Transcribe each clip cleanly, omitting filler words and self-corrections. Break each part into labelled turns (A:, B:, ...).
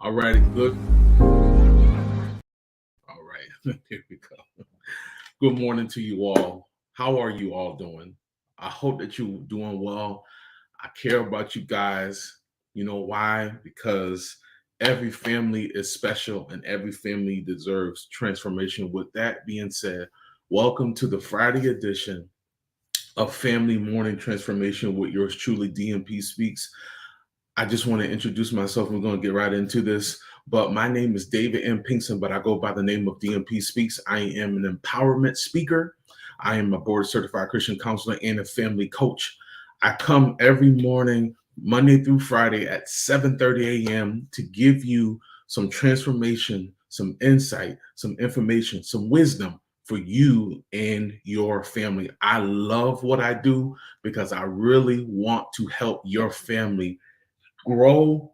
A: All right, good. All right, here we go. Good morning to you all. How are you all doing? I hope that you're doing well. I care about you guys. You know why? Because every family is special and every family deserves transformation. With that being said, welcome to the Friday edition of Family Morning Transformation with yours truly, DMPSpeaks. I just want to introduce myself. We're going to get right into this. But my name is David M. Pinkson, but I go by the name of DMPSpeaks. I am an empowerment speaker. I am a board certified Christian counselor and a family coach. I come every morning, Monday through Friday at 7:30 a.m. to give you some transformation, some insight, some information, some wisdom for you and your family. I love what I do because I really want to help your family grow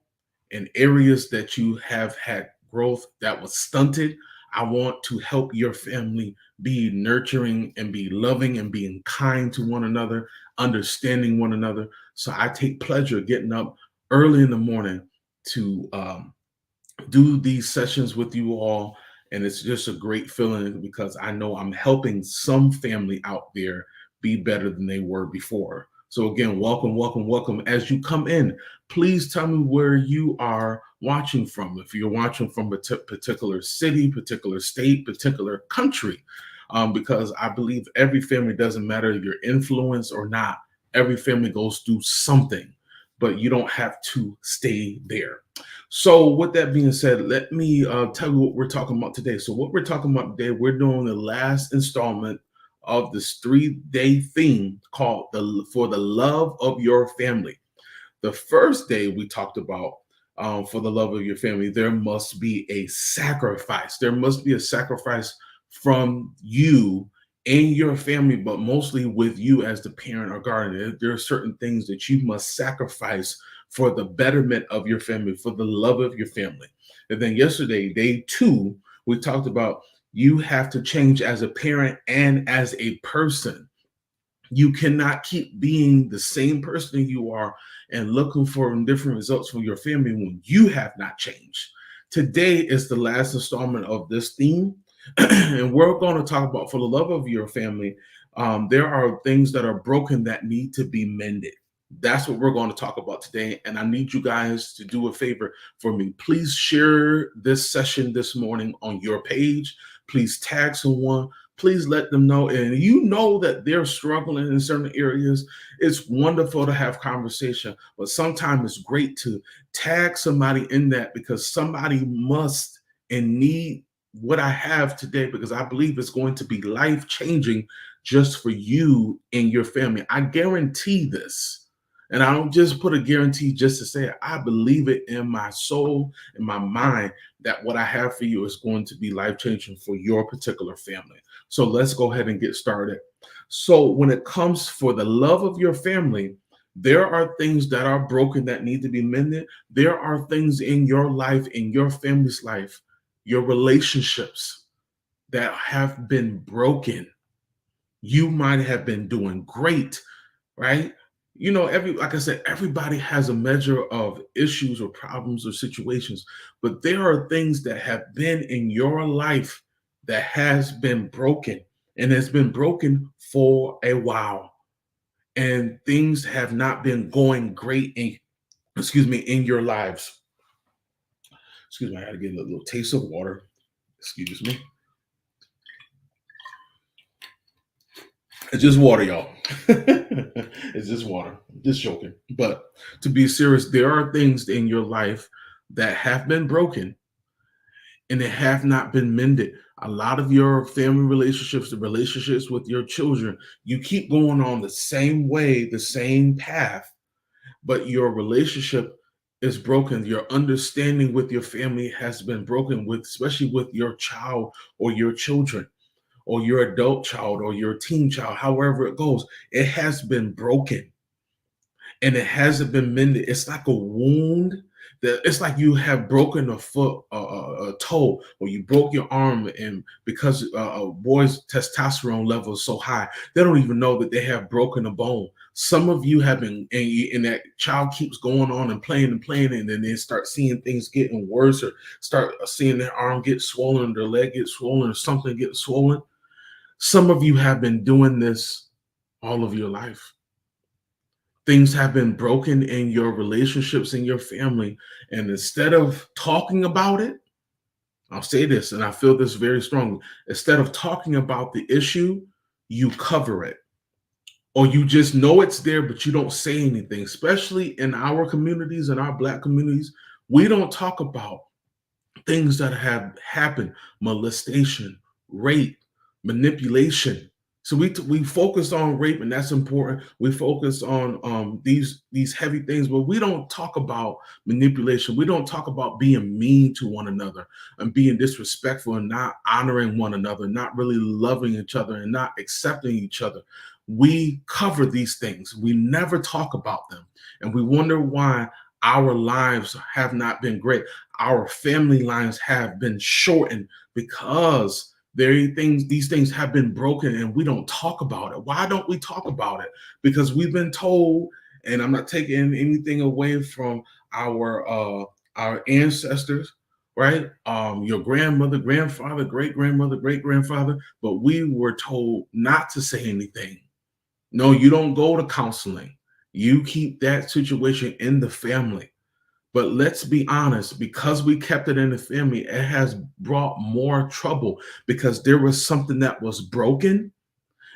A: in areas that you have had growth that was stunted. I want to help your family be nurturing and be loving and being kind to one another, understanding one another. So I take pleasure getting up early in the morning to do these sessions with you all. And it's just a great feeling because I know I'm helping some family out there be better than they were before. So again, welcome, welcome, welcome. As you come in, please tell me where you are watching from. If you're watching from a particular city, particular state, particular country, because I believe every family, doesn't matter your influence or not, every family goes through something, but you don't have to stay there. So with that being said, let me tell you what we're talking about today. So what we're talking about today, we're doing the last installment of this 3-day theme called For the Love of Your Family. The first day we talked about for the love of your family, there must be a sacrifice. There must be a sacrifice from you and your family, but mostly with you as the parent or guardian. There are certain things that you must sacrifice for the betterment of your family, for the love of your family. And then yesterday, day 2, we talked about you have to change as a parent and as a person. You cannot keep being the same person you are and looking for different results from your family when you have not changed. Today is the last installment of this theme, and we're going to talk about for the love of your family. There are things that are broken that need to be mended. That's what we're going to talk about today. And I need you guys to do a favor for me. Please share this session this morning on your page. Please tag someone. Please let them know. And you know that they're struggling in certain areas. It's wonderful to have conversation, but sometimes it's great to tag somebody in that because somebody must and need what I have today, because I believe it's going to be life-changing just for you and your family. I guarantee this. And I don't just put a guarantee just to say it. I believe it in my soul, in my mind, that what I have for you is going to be life-changing for your particular family. So let's go ahead and get started. So when it comes for the love of your family, there are things that are broken that need to be mended. There are things in your life, in your family's life, your relationships that have been broken. You might have been doing great, right? You know, like I said, everybody has a measure of issues or problems or situations, but there are things that have been in your life that has been broken and has been broken for a while. And things have not been going great in your lives. Excuse me, I had to get a little taste of water. Excuse me. It's just water, y'all. It's just water. Just joking. But to be serious, there are things in your life that have been broken and they have not been mended. A lot of your family relationships, the relationships with your children, you keep going on the same way, the same path, but your relationship is broken. Your understanding with your family has been broken, with especially with your child or your children or your adult child or your teen child, however it goes. It has been broken and it hasn't been mended. It's like a wound that it's like you have broken a foot, a toe, or you broke your arm, and because a boy's testosterone level is so high, they don't even know that they have broken a bone. Some of you have been, and that child keeps going on and playing, and then they start seeing things getting worse, or start seeing their arm get swollen, their leg get swollen, or something get swollen. Some of you have been doing this all of your life. Things have been broken in your relationships in your family. And instead of talking about it, I'll say this, and I feel this very strongly. Instead of talking about the issue, you cover it. Or you just know it's there, but you don't say anything, especially in our communities, in our Black communities. We don't talk about things that have happened: molestation, rape, manipulation. So we focus on rape, and that's important. We focus on these heavy things, but we don't talk about manipulation. We don't talk about being mean to one another and being disrespectful and not honoring one another, not really loving each other and not accepting each other. We cover these things. We never talk about them, and we wonder why our lives have not been great. Our family lines have been shortened because these things have been broken and we don't talk about it. Why don't we talk about it? Because we've been told, and I'm not taking anything away from our ancestors, right? Your grandmother, grandfather, great grandmother, great grandfather, but we were told not to say anything. No, you don't go to counseling. You keep that situation in the family. But let's be honest, because we kept it in the family, it has brought more trouble because there was something that was broken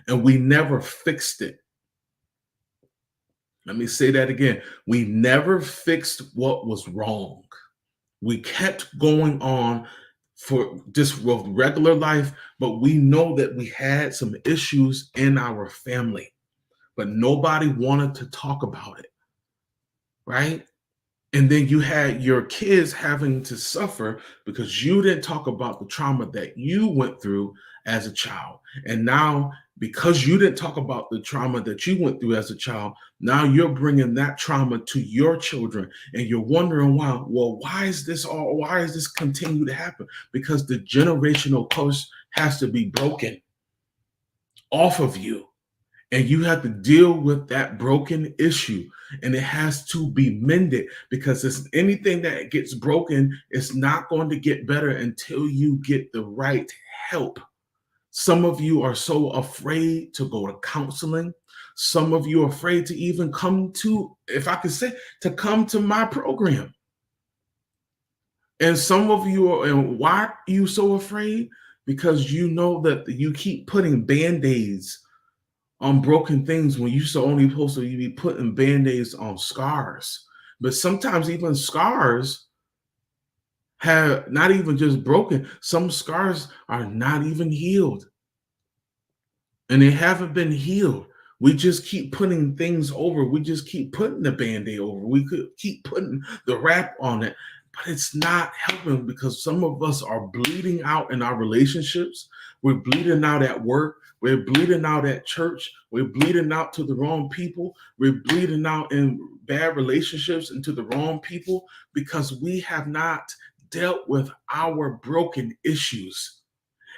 A: and we never fixed it. Let me say that again. We never fixed what was wrong. We kept going on for just regular life, but we know that we had some issues in our family, but nobody wanted to talk about it, right? And then you had your kids having to suffer because you didn't talk about the trauma that you went through as a child. And now, because you didn't talk about the trauma that you went through as a child, now you're bringing that trauma to your children. And you're wondering why. Well, why is this continue to happen? Because the generational curse has to be broken off of you. And you have to deal with that broken issue, and it has to be mended, because it's anything that gets broken is not going to get better until you get the right help. Some of you are so afraid to go to counseling. Some of you are afraid to even come to, if I could say, to come to my program. And some of you are, and why are you so afraid? Because you know that you keep putting band-aids on broken things when you so only supposed to be putting band-aids on scars. But sometimes even scars have not even just broken. Some scars are not even healed. And they haven't been healed. We just keep putting things over. We just keep putting the band-aid over. We could keep putting the wrap on it. But it's not helping because some of us are bleeding out in our relationships. We're bleeding out at work. We're bleeding out at church. We're bleeding out to the wrong people. We're bleeding out in bad relationships and to the wrong people because we have not dealt with our broken issues.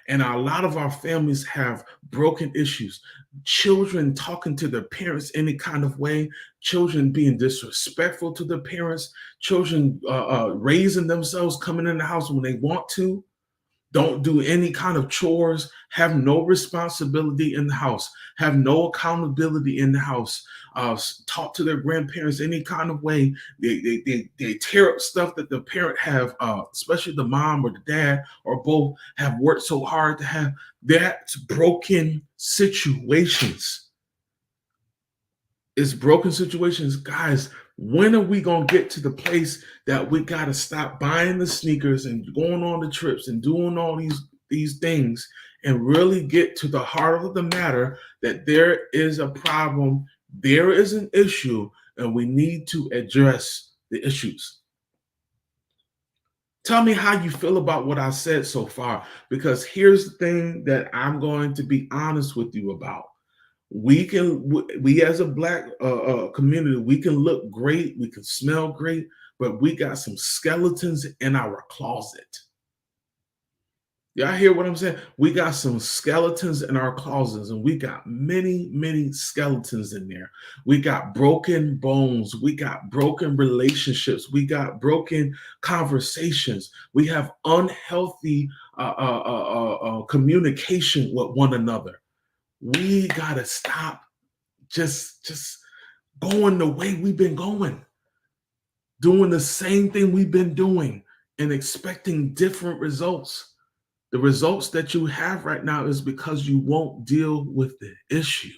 A: And a lot of our families have broken issues. Children talking to their parents any kind of way, children being disrespectful to their parents, children raising themselves, coming in the house when they want to, don't do any kind of chores, have no responsibility in the house, have no accountability in the house, talk to their grandparents any kind of way. They tear up stuff that the parent have, especially the mom or the dad or both, have worked so hard to have. That's broken situations. It's broken situations. Guys, when are we going to get to the place that we got to stop buying the sneakers and going on the trips and doing all these these things and really get to the heart of the matter, that there is a problem, there is an issue, and we need to address the issues. Tell me how you feel about what I said so far, because here's the thing that I'm going to be honest with you about. We as a Black community, we can look great, we can smell great, but we got some skeletons in our closet. Y'all hear what I'm saying? We got some skeletons in our closets, and we got many, many skeletons in there. We got broken bones. We got broken relationships. We got broken conversations. We have unhealthy communication with one another. We got to stop just going the way we've been going, doing the same thing we've been doing and expecting different results. The results that you have right now is because you won't deal with the issue.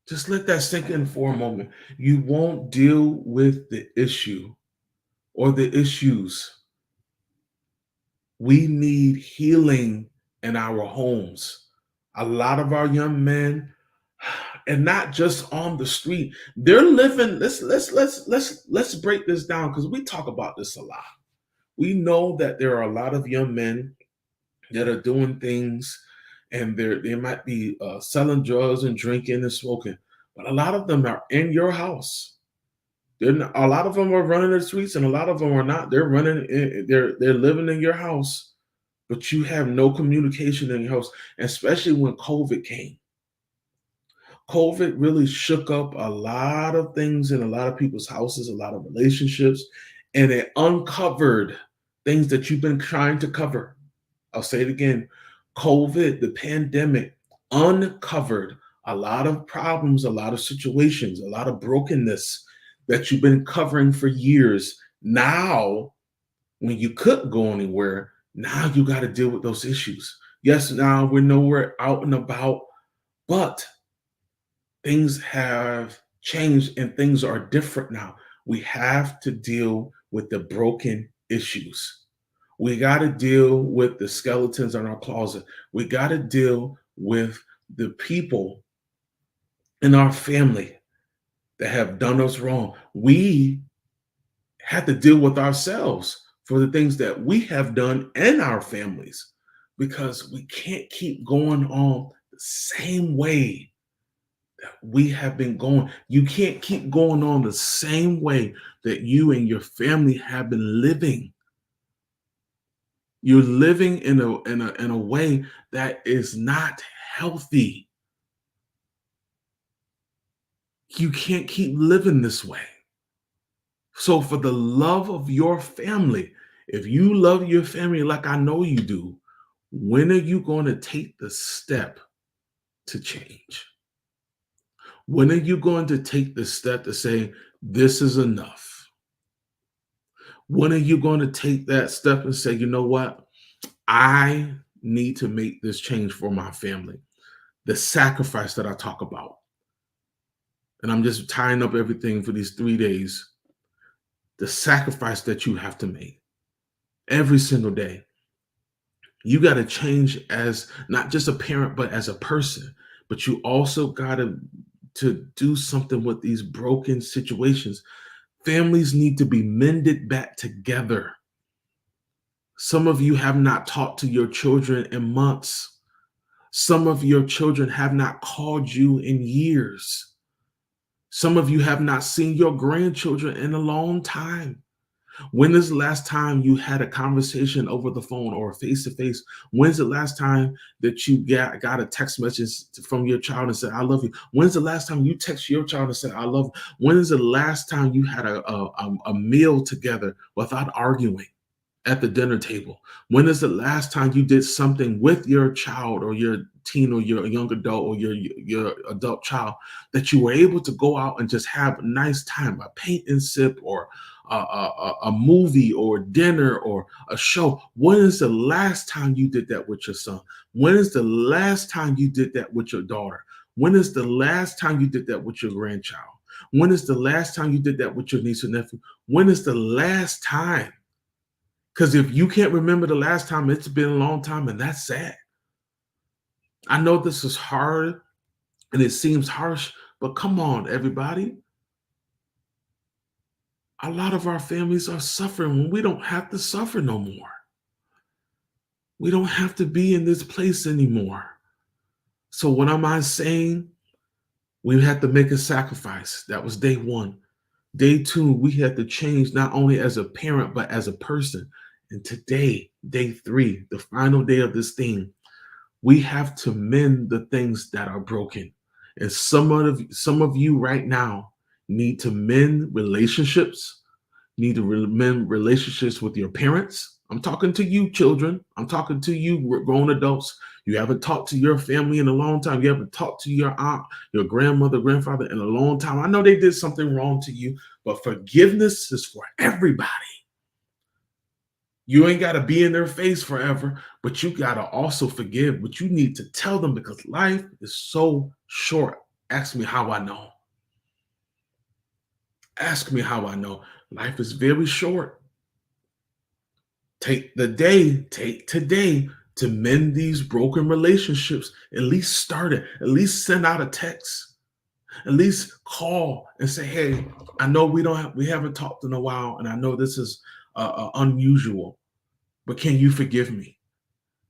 A: Just let that sink in for a moment. You won't deal with the issue or the issues. We need healing in our homes. A lot of our young men, and not just on the street, they're living. Let's break this down, because we talk about this a lot. We know that there are a lot of young men that are doing things, and they might be selling drugs and drinking and smoking, but a lot of them are in your house. A lot of them are running the streets, and a lot of them are not. They're they're living in your house, but you have no communication in your house, especially when COVID came. COVID really shook up a lot of things in a lot of people's houses, a lot of relationships, and it uncovered things that you've been trying to cover. I'll say it again. COVID, the pandemic, uncovered a lot of problems, a lot of situations, a lot of brokenness that you've been covering for years. Now, when you couldn't go anywhere, now you got to deal with those issues. Yes, now we're nowhere out and about, but things have changed and things are different now. We have to deal with the broken issues. We got to deal with the skeletons in our closet. We got to deal with the people in our family that have done us wrong. We have to deal with ourselves for the things that we have done in our families, because we can't keep going on the same way that we have been going. You can't keep going on the same way that you and your family have been living. You're living in a way that is not healthy. You can't keep living this way. So for the love of your family, if you love your family like I know you do, when are you going to take the step to change? When are you going to take the step to say, this is enough? When are you going to take that step and say, you know what? I need to make this change for my family. The sacrifice that I talk about. And I'm just tying up everything for these 3 days. The sacrifice that you have to make every single day. You got to change as not just a parent, but as a person. But you also got to do something with these broken situations. Families need to be mended back together. Some of you have not talked to your children in months. Some of your children have not called you in years. Some of you have not seen your grandchildren in a long time. When is the last time you had a conversation over the phone or face to face? When's the last time that you got a text message from your child and said, I love you? When's the last time you text your child and said, I love you? When is the last time you had a meal together without arguing at the dinner table? When is the last time you did something with your child or your teen or your young adult or your adult child that you were able to go out and just have a nice time, a paint and sip or a movie or dinner or a show? When is the last time you did that with your son? When is the last time you did that with your daughter? When is the last time you did that with your grandchild? When is the last time you did that with your niece or nephew? When is the last time Because if you can't remember the last time, it's been a long time, and that's sad. I know this is hard and it seems harsh, but come on, everybody. A lot of our families are suffering when we don't have to suffer no more. We don't have to be in this place anymore. So what am I saying? We had to make a sacrifice. That was day one. Day two, we had to change not only as a parent, but as a person. And today, day three, the final day of this thing, we have to mend the things that are broken. And some of you right now need to mend relationships, need to mend relationships with your parents. I'm talking to you, children. I'm talking to you, grown adults. You haven't talked to your family in a long time. You haven't talked to your aunt, your grandmother, grandfather in a long time. I know they did something wrong to you, but forgiveness is for everybody. You ain't got to be in their face forever, but you got to also forgive. But you need to tell them because life is so short. Ask me how I know. Ask me how I know. Life is very short. Take today to mend these broken relationships. At least start it. At least send out a text. At least call and say, "Hey, I know we haven't talked in a while, and I know this is unusual, but can you forgive me?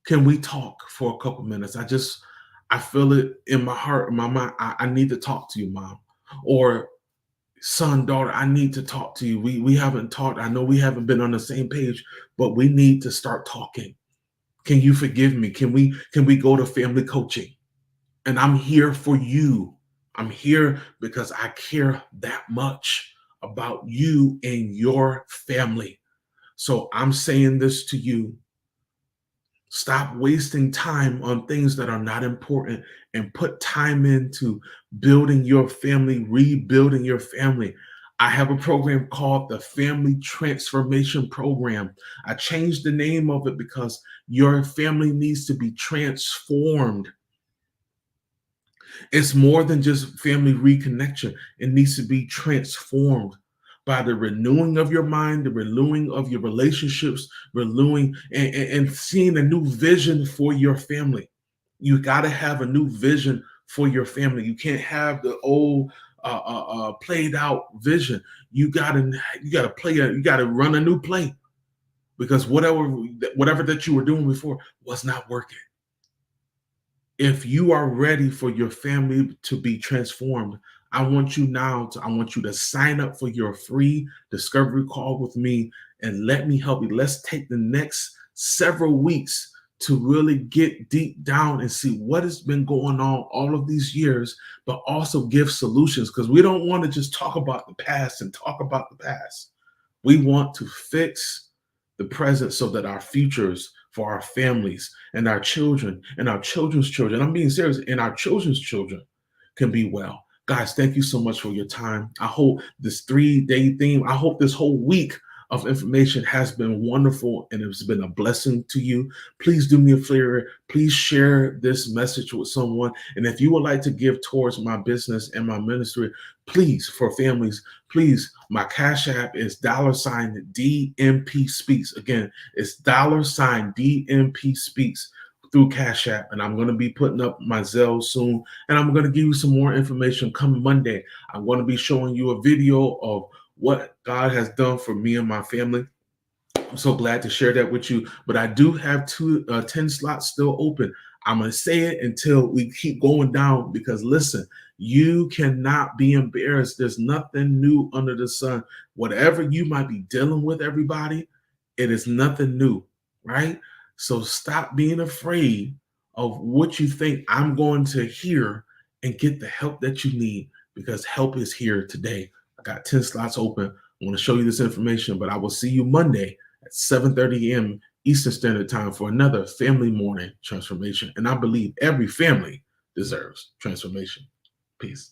A: Can we talk for a couple minutes? I feel it in my heart, in my mind. I need to talk to you, mom." Or son, daughter, I need to talk to you. We haven't talked. I know we haven't been on the same page, but we need to start talking. Can you forgive me? Can we go to family coaching? And I'm here for you. I'm here because I care that much about you and your family. So I'm saying this to you. Stop wasting time on things that are not important and put time into building your family, rebuilding your family. I have a program called the Family Transformation Program. I changed the name of it because your family needs to be transformed. It's more than just family reconnection. It needs to be transformed by the renewing of your mind, the renewing of your relationships, renewing and seeing a new vision for your family. You got to have a new vision for your family. You can't have the old played out vision. You gotta you gotta run a new play because whatever that you were doing before was not working. If you are ready for your family to be transformed, I want you to sign up for your free discovery call with me and let me help you. Let's take the next several weeks to really get deep down and see what has been going on all of these years, but also give solutions because we don't want to just talk about the past and talk about the past. We want to fix the present so that our futures for our families and our children and our children's children, I'm being serious, and our children's children can be well. Guys, thank you so much for your time. I hope this 3-day theme, I hope this whole week of information has been wonderful and it's been a blessing to you. Please do me a favor. Please share this message with someone. And if you would like to give towards my business and my ministry, please, for families, please, my Cash App is $DMPSpeaks. Again, it's $DMPSpeaks through Cash App. And I'm going to be putting up my Zelle soon. And I'm going to give you some more information coming Monday. I'm going to be showing you a video of what God has done for me and my family. I'm so glad to share that with you. But I do have 10 slots still open. I'm going to say it until we keep going down because listen, you cannot be embarrassed. There's nothing new under the sun. Whatever you might be dealing with, everybody, it is nothing new, right? So stop being afraid of what you think I'm going to hear and get the help that you need because help is here today. I got 10 slots open. I want to show you this information, but I will see you Monday at 7:30 a.m. Eastern Standard Time for another family morning transformation. And I believe every family deserves transformation. Peace.